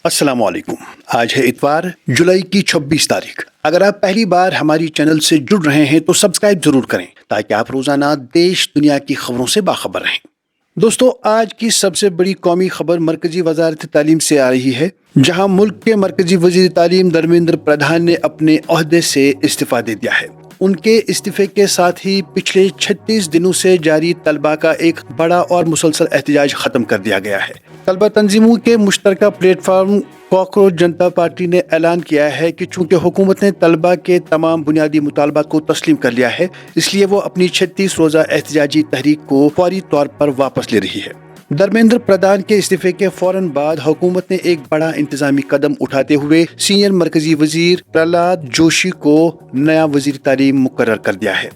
अस्सलाम वालेकुम। आज है इतवार, जुलाई की 26 तारीख। अगर आप पहली बार हमारी चैनल से जुड़ रहे हैं तो सब्सक्राइब जरूर करें ताकि आप रोजाना देश दुनिया की खबरों से बाखबर रहें। दोस्तों, आज की सबसे बड़ी कौमी खबर मरकजी वजारत तालीम से आ रही है, जहां मुल्क के मरकजी वजीर तालीम धर्मेंद्र प्रधान ने अपने ओहदे से इस्तीफा दे दिया है। उनके इस्तीफे के साथ ही पिछले 36 दिनों से जारी तलबा का एक बड़ा और मुसलसल एहतजाज खत्म कर दिया गया है। तलबा तंजीमों के मुश्तरका प्लेटफार्म कॉकरोच जनता पार्टी ने ऐलान किया है कि चूंकि हुकूमत ने तलबा के तमाम बुनियादी मुतालबात को तस्लीम कर लिया है, इसलिए वो अपनी 36 रोज़ा एहतजाजी तहरीक को फौरी तौर पर वापस ले रही है। धर्मेंद्र प्रधान के इस्तीफे के फौरन बाद हुकूमत ने एक बड़ा इंतजामी कदम उठाते हुए सीनियर मरकजी वजीर प्रहलाद जोशी को नया वजीर तालीम मुकर्रर कर दिया है।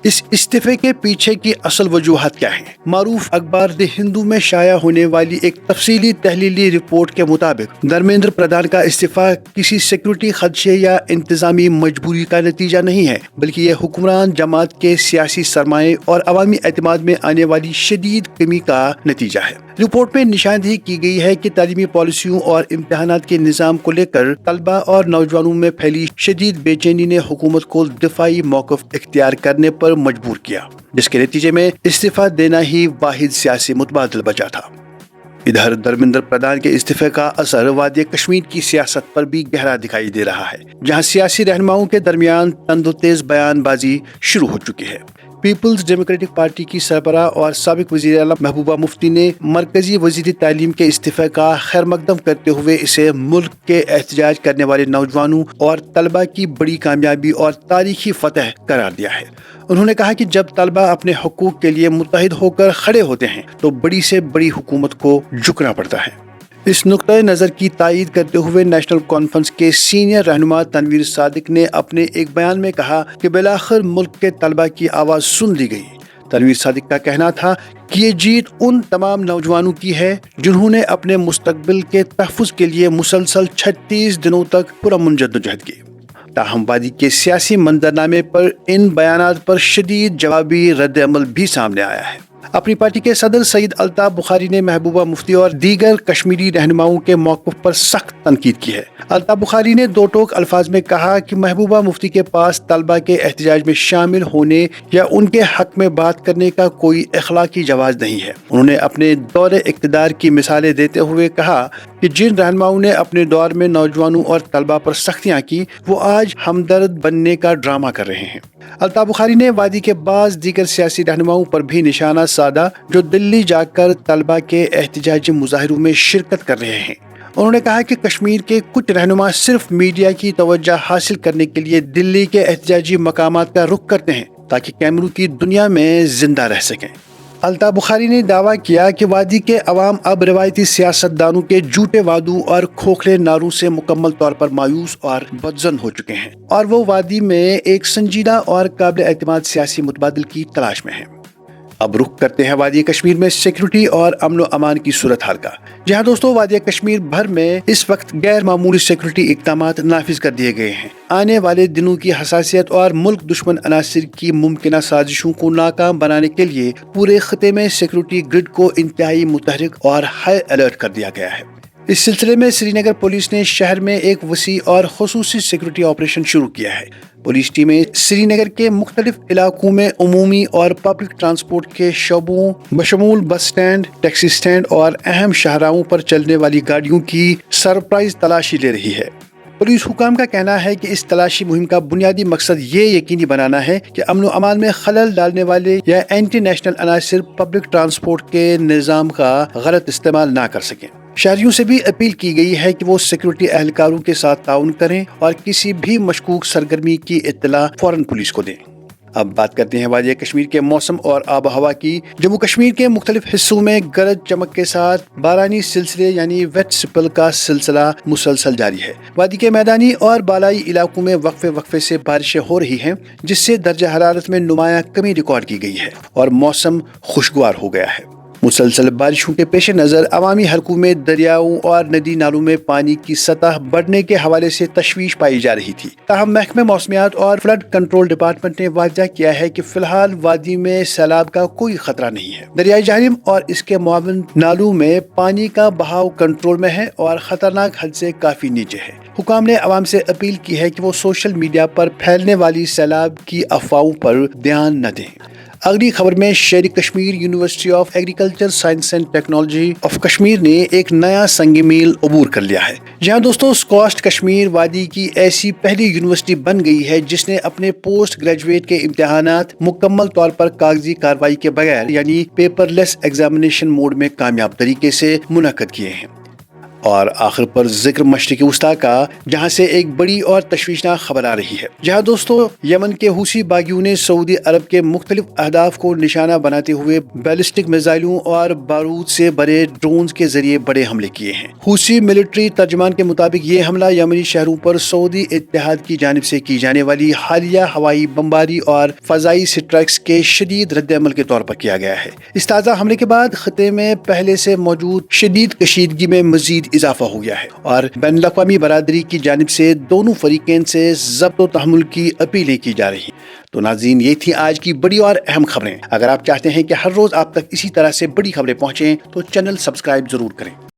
इस इस्तीफे के पीछे की असल वजूहात क्या हैं? मारूफ अखबार द हिंदू में शाया होने वाली एक तफसीली तहलीली रिपोर्ट के मुताबिक धर्मेंद्र प्रधान का इस्तीफा किसी सिक्योरिटी खदशे या इंतजामी मजबूरी का नतीजा नहीं है, बल्कि यह हुक्मरान जमात के सियासी सरमाए और अवामी एतमाद में आने वाली शदीद कमी का नतीजा है। रिपोर्ट में निशानदेही की गई है कि तालीमी पॉलिसियों और इम्तहानात के निज़ाम को लेकर तलबा और नौजवानों में फैली शदीद बेचैनी ने हुकूमत को दिफाई मौक़िफ़ इख्तियार करने पर मजबूर किया, जिसके नतीजे में इस्तीफा देना ही वाहिद सियासी मुतबादिल बचा था। इधर धर्मेंद्र प्रधान के इस्तीफे का असर वादी कश्मीर की सियासत पर भी गहरा दिखाई दे रहा है, जहां सियासी रहनुमाओं के दरमियान तंदुतेज बयानबाजी शुरू हो चुकी है। पीपल्स डेमोक्रेटिक पार्टी की सरबराह और साबिक वज़ीर आला महबूबा मुफ्ती ने मरकजी वज़ीर तालीम के इस्तीफे का खैर मकदम करते हुए इसे मुल्क के एहतजाज करने वाले नौजवानों और तलबा की बड़ी कामयाबी और तारीखी फतह करार दिया है। उन्होंने कहा कि जब तलबा अपने हुकूक के लिए मुत्तहिद होकर खड़े होते हैं तो बड़ी से बड़ी हुकूमत को झुकना पड़ता है। इस नुक्ता नज़र की तायीद करते हुए नेशनल कॉन्फ्रेंस के सीनियर रहनुमा तनवीर सादिक ने अपने एक बयान में कहा कि बिलाखिर मुल्क के तलबा की आवाज़ सुन ली गई। तनवीर सादिक का कहना था कि ये जीत उन तमाम नौजवानों की है जिन्होंने अपने मुस्तकबिल के तहफ़्फ़ुज़ के लिए मुसलसल 36 दिनों तक पुरअमन जद्दोजहद की। ताहम वादी के सियासी मंजरनामे पर इन बयानात पर शदीद जवाबी रद्द अमल भी सामने आया है। अपनी पार्टी के सदर सईद अल्ताफ बुखारी ने महबूबा मुफ्ती और दीगर कश्मीरी रहनुमाओं के मौक़िफ़ पर सख्त तनकीद की है। अल्ताफ बुखारी ने दो टोक अल्फाज में कहा कि महबूबा मुफ्ती के पास तलबा के एहतजाज में शामिल होने या उनके हक में बात करने का कोई अखलाकी जवाज़ नहीं है। उन्होंने अपने दौरे इक़्तिदार की मिसालें देते हुए कहा कि जिन रहनुमाओं ने अपने दौर में नौजवानों और तलबा पर सख्तियाँ की, वो आज हमदर्द बनने का ड्रामा कर रहे हैं। अल्ताफ बुखारी ने वादी के बाज़ दीगर सियासी रहनुमाओं पर भी निशाना साधा जो दिल्ली जाकर तलबा के एहतजाजी मुजाहिरों में शिरकत कर रहे हैं। उन्होंने कहा कि कश्मीर के कुछ रहनुमा सिर्फ मीडिया की तवज्जो हासिल करने के लिए दिल्ली के एहतजाजी मकामात का रुख करते हैं ताकि कैमरों की दुनिया में जिंदा रह सकें। अल्ताफ बुखारी ने दावा किया कि वादी के अवाम अब रिवायती सियासतदानों के झूठे वादों और खोखले नारों से मुकम्मल तौर पर मायूस और बदजन हो चुके हैं और वो वादी में एक संजीदा और काबिल एतमाद सियासी मुतबादिल की तलाश में हैं। अब रुख करते हैं वादी कश्मीर में सिक्योरिटी और अमन व अमान की सूरत हाल का, जहां दोस्तों वादी कश्मीर भर में इस वक्त गैर मामूली सिक्योरिटी इक़दामात नाफिज कर दिए गए हैं। आने वाले दिनों की हसासियत और मुल्क दुश्मन अनासिर की मुमकिन साजिशों को नाकाम बनाने के लिए पूरे खिते में सिक्योरिटी ग्रिड को इंतहाई मुतहरिक और हाई अलर्ट कर दिया गया है। इस सिलसिले में श्रीनगर पुलिस ने शहर में एक वसी और खुसूसी सिक्योरिटी ऑपरेशन शुरू किया है। पुलिस टीमें श्रीनगर के मुख्तलिफ इलाकों में उमूमी और पब्लिक ट्रांसपोर्ट के शोबों बशमूल बस स्टैंड, टैक्सी स्टैंड और अहम शाहराहों पर चलने वाली गाड़ियों की सरप्राइज तलाशी ले रही है। पुलिस हुकाम का कहना है कि इस तलाशी मुहिम का बुनियादी मकसद ये यकीनी बनाना है कि अमन व अमान में खलल डालने वाले या एंटी नेशनल अनासिर पब्लिक ट्रांसपोर्ट के निज़ाम का गलत इस्तेमाल ना कर सकें। शहरियों से भी अपील की गई है कि वो सिक्योरिटी एहलकारों के साथ ताउन करें और किसी भी मशकूक सरगर्मी की इत्तला फौरन पुलिस को दें। अब बात करते हैं वादी कश्मीर के मौसम और आब हवा की। जम्मू कश्मीर के मुख्तलिफ हिस्सों में गरज चमक के साथ बारानी सिलसिले यानी वेट स्पेल का सिलसिला मुसलसल जारी है। वादी के मैदानी और बालाई इलाकों में वक्फे वक्फे से बारिशें हो रही हैं, जिससे दर्जा हरारत में नुमाया कमी रिकॉर्ड की गई है और मौसम खुशगवार हो गया है। مسلسل بارشوں کے پیش نظر عوامی حلقوں میں دریاؤں اور ندی نالوں میں پانی کی سطح بڑھنے کے حوالے سے تشویش پائی جا رہی تھی، تاہم محکمہ موسمیات اور فلڈ کنٹرول ڈپارٹمنٹ نے واضح کیا ہے کہ فی الحال وادی میں سیلاب کا کوئی خطرہ نہیں ہے۔ دریائے جہلم اور اس کے معاون نالوں میں پانی کا بہاؤ کنٹرول میں ہے اور خطرناک حد سے کافی نیچے ہے۔ حکام نے عوام سے اپیل کی ہے کہ وہ سوشل میڈیا پر پھیلنے والی سیلاب کی افواہوں پر دھیان نہ دیں۔ اگلی خبر میں شیر Kashmir university of agriculture science and technology of Kashmir نے ایک نیا سنگ میل عبور کر لیا ہے، جہاں دوستوں اسکوسٹ کشمیر وادی کی ایسی پہلی یونیورسٹی بن گئی ہے جس نے اپنے پوسٹ گریجویٹ کے امتحانات مکمل طور پر کاغذی کارروائی کے بغیر یعنی پیپر لیس ایگزامینیشن موڈ میں کامیاب طریقے سے منعقد کیے ہیں۔ اور آخر پر ذکر مشرق وسطیٰ کا، جہاں سے ایک بڑی اور تشویشناک خبر آ رہی ہے، جہاں دوستوں یمن کے حوثی باغیوں نے سعودی عرب کے مختلف اہداف کو نشانہ بناتے ہوئے بیلسٹک میزائلوں اور بارود سے بھرے ڈرونز کے ذریعے بڑے حملے کیے ہیں۔ حوثی ملٹری ترجمان کے مطابق یہ حملہ یمنی شہروں پر سعودی اتحاد کی جانب سے کی جانے والی حالیہ ہوائی بمباری اور فضائی اسٹرائکس کے شدید رد عمل کے طور پر کیا گیا ہے۔ اس تازہ حملے کے بعد خطے میں پہلے سے موجود شدید کشیدگی میں مزید اضافہ ہو گیا ہے اور بین الاقوامی برادری کی جانب سے دونوں فریقین سے ضبط و تحمل کی اپیلیں کی جا رہی ہیں۔ تو ناظرین، یہ تھی آج کی بڑی اور اہم خبریں۔ اگر آپ چاہتے ہیں کہ ہر روز آپ تک اسی طرح سے بڑی خبریں پہنچیں تو چینل سبسکرائب ضرور کریں۔